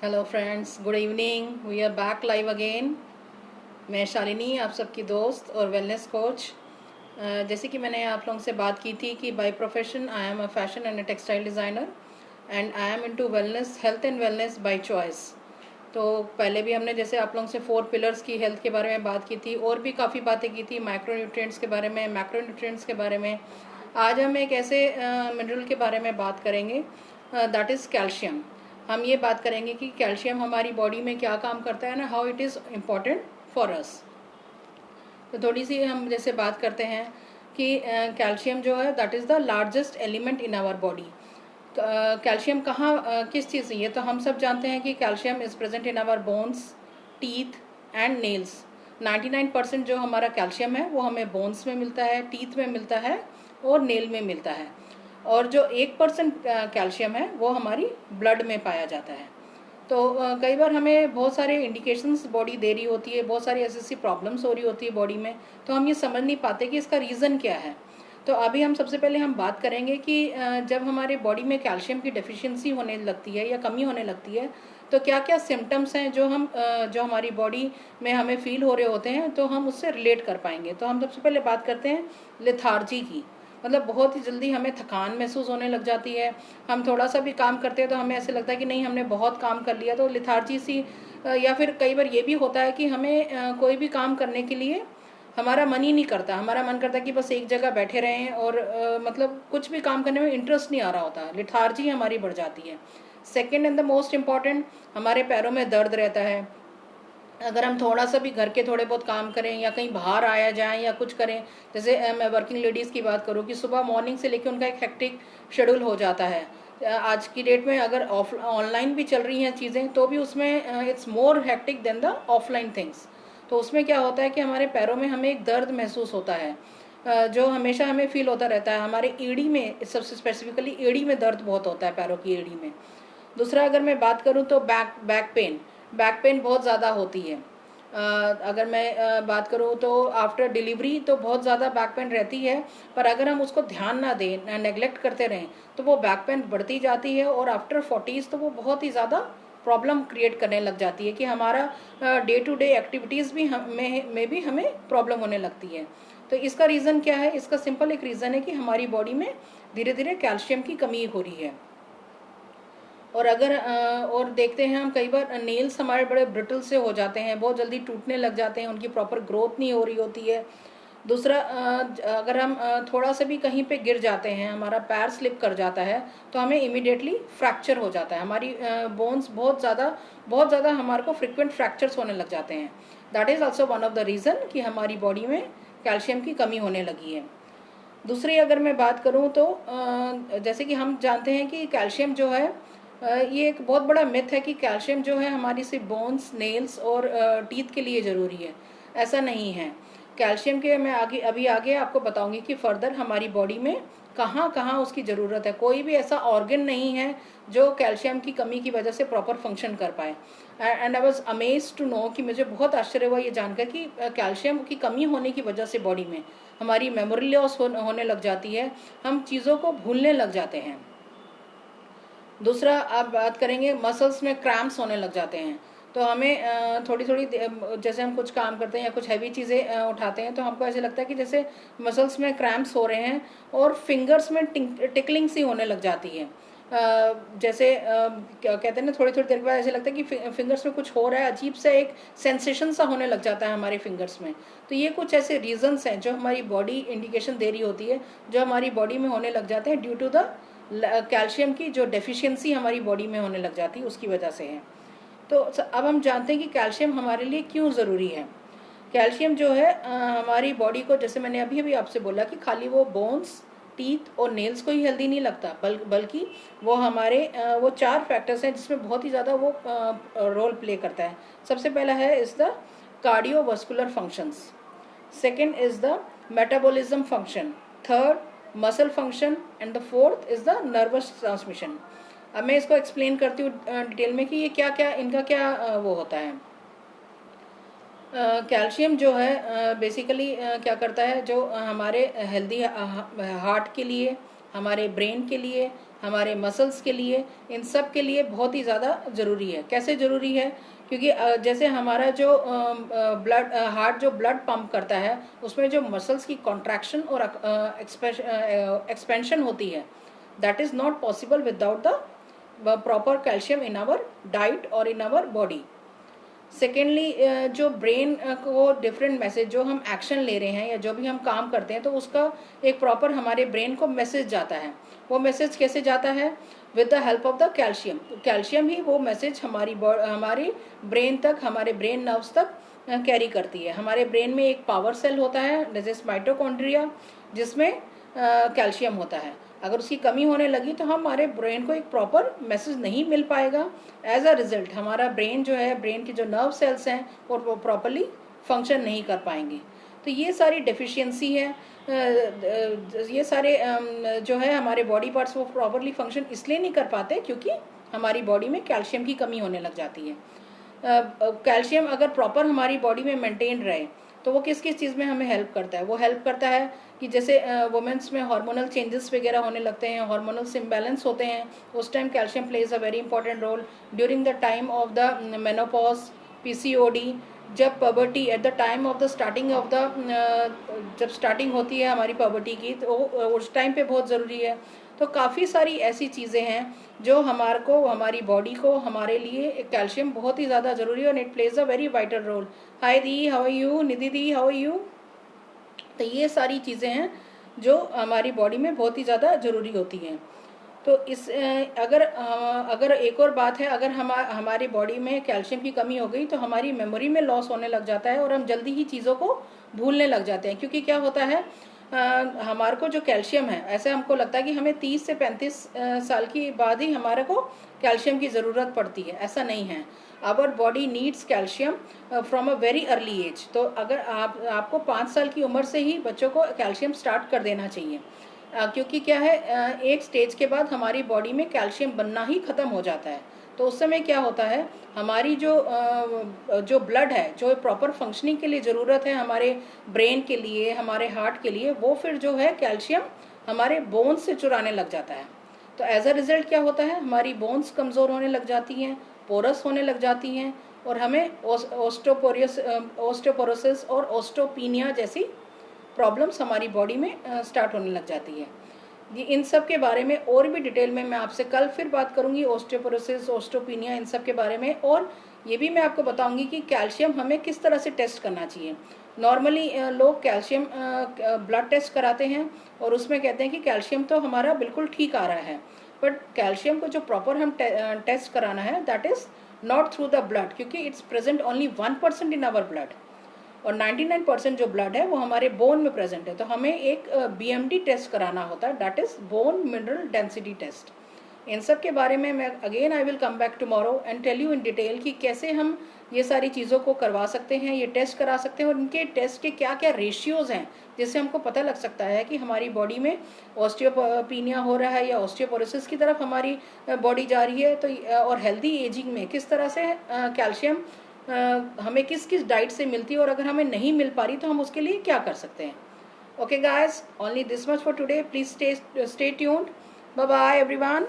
Hello friends, good evening. We are back live again. मैं शालिनी, आप सबकी दोस्त और वेलनेस कोच। जैसे कि मैंने आप लोगों से बात की थी कि by profession I am a fashion and a textile designer and I am into wellness, health and wellness by choice. तो पहले भी हमने जैसे आप लोगों से 4 पिलर्स की हेल्थ के बारे में बात की थी और भी काफ़ी बातें की थी, माइक्रो न्यूट्रिएंट्स के बारे में, मैक्रो न्यूट्रिएंट्स के बारे में। आज हम एक ऐसे मिनरल के बारे में बात करेंगे, दैट इज़ कैल्शियम। हम ये बात करेंगे कि कैल्शियम हमारी बॉडी में क्या काम करता है ना, how it is important for us. तो थोड़ी सी हम जैसे बात करते हैं कि कैल्शियम जो है that is the largest element in our body. Calcium कहाँ किस चीज़ से, ये तो हम सब जानते हैं कि calcium is present in our bones, teeth and nails. 99% जो हमारा कैल्शियम है वो हमें बोन्स में मिलता है, टीथ में मिलता है और नेल में मिलता है। और जो 1% कैल्शियम है वो हमारी ब्लड में पाया जाता है। तो कई बार हमें बहुत सारे इंडिकेशंस बॉडी दे रही होती है, बहुत सारी ऐसी ऐसी प्रॉब्लम्स हो रही होती है बॉडी में, तो हम ये समझ नहीं पाते कि इसका रीज़न क्या है। तो अभी हम सबसे पहले हम बात करेंगे कि जब हमारे बॉडी में कैल्शियम की डेफिशिएंसी होने लगती है या कमी होने लगती है तो क्या क्या सिम्टम्स हैं जो हमारी बॉडी में हमें फील हो रहे होते हैं, तो हम उससे रिलेट कर पाएंगे। तो हम सबसे पहले बात करते हैं लेथार्जी की। मतलब बहुत ही जल्दी हमें थकान महसूस होने लग जाती है। हम थोड़ा सा भी काम करते हैं तो हमें ऐसे लगता है कि नहीं, हमने बहुत काम कर लिया, तो लेथार्जी सी। या फिर कई बार ये भी होता है कि हमें कोई भी काम करने के लिए हमारा मन ही नहीं करता। हमारा मन करता है कि बस एक जगह बैठे रहें और मतलब कुछ भी काम करने में इंटरेस्ट नहीं आ रहा होता, लेथार्जी हमारी बढ़ जाती है। Second and the most important, हमारे पैरों में दर्द रहता है। अगर हम थोड़ा सा भी घर के थोड़े बहुत काम करें या कहीं बाहर आया जाएं या कुछ करें, जैसे मैं वर्किंग लेडीज़ की बात करूँ कि सुबह मॉर्निंग से लेकर उनका एक हेक्टिक शेड्यूल हो जाता है। आज की डेट में अगर ऑनलाइन भी चल रही हैं चीज़ें तो भी उसमें it's more hectic than the offline things. तो उसमें क्या होता है कि हमारे पैरों में हमें एक दर्द महसूस होता है, जो हमेशा हमें फील होता रहता है। हमारे एड़ी में, सबसे स्पेसिफिकली एड़ी में दर्द बहुत होता है, पैरों की एड़ी में। दूसरा अगर मैं बात करूँ तो बैक पेन बहुत ज़्यादा होती है। अगर मैं बात करूँ तो आफ्टर डिलीवरी तो बहुत ज़्यादा बैक पेन रहती है, पर अगर हम उसको ध्यान ना दें, नेगलेक्ट करते रहें, तो वो बैक पेन बढ़ती जाती है और आफ्टर 40s तो वो बहुत ही ज़्यादा प्रॉब्लम क्रिएट करने लग जाती है कि हमारा डे टू डे एक्टिविटीज़ भी में भी हमें प्रॉब्लम होने लगती है। तो इसका रीज़न क्या है? इसका सिंपल एक रीज़न है कि हमारी बॉडी में धीरे धीरे कैल्शियम की कमी हो रही है। और अगर और देखते हैं हम, कई बार नेल्स हमारे बड़े ब्रिटल से हो जाते हैं, बहुत जल्दी टूटने लग जाते हैं, उनकी प्रॉपर ग्रोथ नहीं हो रही होती है। दूसरा, अगर हम थोड़ा सा भी कहीं पे गिर जाते हैं, हमारा पैर स्लिप कर जाता है, तो हमें इमिडिएटली फ्रैक्चर हो जाता है। हमारी बोन्स बहुत ज़्यादा हमारे को फ्रिक्वेंट फ्रैक्चर्स होने लग जाते हैं। That is also one of the reason कि हमारी बॉडी में कैल्शियम की कमी होने लगी है। दूसरी अगर मैं बात करूं तो जैसे कि हम जानते हैं कि कैल्शियम जो है, ये एक बहुत बड़ा मिथ है कि कैल्शियम जो है हमारी सिर्फ बोन्स, नेल्स और टीथ के लिए ज़रूरी है। ऐसा नहीं है। कैल्शियम के मैं आगे आपको बताऊंगी कि फर्दर हमारी बॉडी में कहाँ कहाँ उसकी ज़रूरत है। कोई भी ऐसा ऑर्गन नहीं है जो कैल्शियम की कमी की वजह से प्रॉपर फंक्शन कर पाए। And I was amaze to know कि मुझे बहुत आश्चर्य हुआ ये जानकर कि कैल्शियम की कमी होने की वजह से बॉडी में हमारी मेमोरी लॉस होने लग जाती है, हम चीज़ों को भूलने लग जाते हैं। दूसरा आप बात करेंगे, मसल्स में क्रैम्प्स होने लग जाते हैं। तो हमें थोड़ी थोड़ी जैसे हम कुछ काम करते हैं या कुछ हैवी चीज़ें उठाते हैं तो हमको ऐसे लगता है कि जैसे मसल्स में क्रैम्प्स हो रहे हैं और फिंगर्स में टिकलिंग सी होने लग जाती है। जैसे क्या कहते हैं ना, थोड़ी थोड़ी देर के बाद ऐसे लगता है कि फिंगर्स में कुछ हो रहा है, अजीब सा एक सेंसेशन सा होने लग जाता है हमारे फिंगर्स में। तो ये कुछ ऐसे रीजंस हैं जो हमारी बॉडी इंडिकेशन दे रही होती है, जो हमारी बॉडी में होने लग जाते हैं ड्यू टू द कैल्शियम की जो डेफिशिएंसी हमारी बॉडी में होने लग जाती है, उसकी वजह से है। तो अब हम जानते हैं कि कैल्शियम हमारे लिए क्यों ज़रूरी है। कैल्शियम जो है हमारी बॉडी को, जैसे मैंने अभी अभी आपसे बोला कि खाली वो बोन्स, टीथ और नेल्स को ही हेल्दी नहीं लगता, बल्कि वो हमारे वो 4 फैक्टर्स हैं जिसमें बहुत ही ज़्यादा वो रोल प्ले करता है। सबसे पहला है is the cardiovascular functions, second is the metabolism function, third muscle function and the fourth is the nervous transmission. अब मैं इसको एक्सप्लेन करती हूँ डिटेल में कि ये क्या क्या इनका क्या वो होता है। कैल्शियम जो है बेसिकली क्या करता है, जो हमारे हेल्दी हार्ट के लिए, हमारे ब्रेन के लिए हमारे मसल्स के लिए, इन सब के लिए बहुत ही ज़्यादा ज़रूरी है। कैसे ज़रूरी है? क्योंकि जैसे हमारा जो हार्ट जो ब्लड पंप करता है, उसमें जो मसल्स की कॉन्ट्रैक्शन और एक्सपेंशन होती है, that is not possible without the proper calcium in our diet और इन आवर बॉडी। सेकेंडली, जो ब्रेन को डिफरेंट मैसेज, जो हम एक्शन ले रहे हैं या जो भी हम काम करते हैं, तो उसका एक प्रॉपर हमारे ब्रेन को मैसेज जाता है। वो मैसेज कैसे जाता है? With the help of the calcium. Calcium ही वो मैसेज हमारी ब्रेन तक, हमारे ब्रेन नर्व्स तक कैरी करती है। हमारे ब्रेन में एक पावर सेल होता है, दिस इज माइटोकॉन्ड्रिया, जिसमें कैल्शियम होता है। अगर उसकी कमी होने लगी तो हमारे ब्रेन को एक प्रॉपर मैसेज नहीं मिल पाएगा। एज अ रिजल्ट हमारा ब्रेन जो है, ब्रेन की जो नर्व सेल्स हैं, वो प्रॉपरली फंक्शन नहीं कर पाएंगे। तो ये सारी डेफिशिएंसी है, ये सारे जो है हमारे बॉडी पार्ट्स वो प्रॉपरली फंक्शन इसलिए नहीं कर पाते क्योंकि हमारी बॉडी में कैल्शियम की कमी होने लग जाती है। कैल्शियम अगर प्रॉपर हमारी बॉडी में मेंटेन रहे तो वो किस किस चीज़ में हमें हेल्प करता है? वो हेल्प करता है कि जैसे वुमेन्स में हार्मोनल चेंजेस वगैरह होने लगते हैं, हार्मोनल इम्बैलेंस होते हैं, उस time calcium plays a very important role. During the time of the menopause, PCOD, जब puberty, at the time of the starting of the जब स्टार्टिंग होती है हमारी पबर्टी की, तो उस टाइम पे बहुत ज़रूरी है। तो काफ़ी सारी ऐसी चीज़ें हैं जो हमारी बॉडी को, हमारे लिए कैल्शियम बहुत ही ज़्यादा ज़रूरी है, और it plays a very vital role. Hi दी, हाउ आर यू? निधि दी, हाउ आर यू? तो ये सारी चीज़ें हैं जो हमारी बॉडी में बहुत ही ज़्यादा ज़रूरी होती हैं। तो अगर एक और बात है, अगर हमारी बॉडी में कैल्शियम की कमी हो गई तो हमारी मेमोरी में लॉस होने लग जाता है और हम जल्दी ही चीज़ों को भूलने लग जाते हैं। क्योंकि क्या होता है, हमारे को जो कैल्शियम है, ऐसे हमको लगता है कि हमें 30 से 35 साल की बाद ही हमारे को कैल्शियम की ज़रूरत पड़ती है। ऐसा नहीं है। Our body needs calcium from a very early age. तो अगर आपको 5 साल की उम्र से ही बच्चों को कैल्शियम स्टार्ट कर देना चाहिए। क्योंकि क्या है, एक स्टेज के बाद हमारी बॉडी में कैल्शियम बनना ही ख़त्म हो जाता है। तो उस समय क्या होता है, हमारी जो ब्लड है, जो प्रॉपर फंक्शनिंग के लिए ज़रूरत है हमारे ब्रेन के लिए, हमारे हार्ट के लिए, वो फिर जो है कैल्शियम हमारे बोन्स से चुराने लग जाता है। तो एज अ रिजल्ट क्या होता है, हमारी बोन्स कमज़ोर होने लग जाती हैं, पोरस होने लग जाती हैं, और हमें ओस्टियोपोरोसिस और ओस्टोपीनिया जैसी प्रॉब्लम्स हमारी बॉडी में स्टार्ट होने लग जाती है। ये इन सब के बारे में और भी डिटेल में मैं आपसे कल फिर बात करूंगी, ओस्टियोपोरोसिस, ओस्टोपीनिया, इन सब के बारे में। और ये भी मैं आपको बताऊंगी कि कैल्शियम हमें किस तरह से टेस्ट करना चाहिए। नॉर्मली लोग कैल्शियम ब्लड टेस्ट कराते हैं और उसमें कहते हैं कि कैल्शियम तो हमारा बिल्कुल ठीक आ रहा है, बट कैल्शियम को जो प्रॉपर हम टेस्ट कराना है, that is not through the blood, क्योंकि it's present only 1% in our blood, और 99% जो ब्लड है वो हमारे बोन में प्रेजेंट है। तो हमें एक BMD टेस्ट कराना होता है, that is bone mineral density test. इन सब के बारे में मैं again I will come back tomorrow and tell you in detail कि कैसे हम ये सारी चीज़ों को करवा सकते हैं, ये टेस्ट करा सकते हैं, और इनके टेस्ट के क्या क्या रेशियोज़ हैं, जिससे हमको पता लग सकता है कि हमारी बॉडी में ऑस्टियोपीनिया हो रहा है या ऑस्टियोपोरोसिस की तरफ हमारी बॉडी जा रही है। तो और हेल्दी एजिंग में किस तरह से कैल्शियम हमें किस किस डाइट से मिलती है, और अगर हमें नहीं मिल पा रही तो हम उसके लिए क्या कर सकते हैं। Okay guys, only this much for today. Please stay tuned. Bye bye everyone.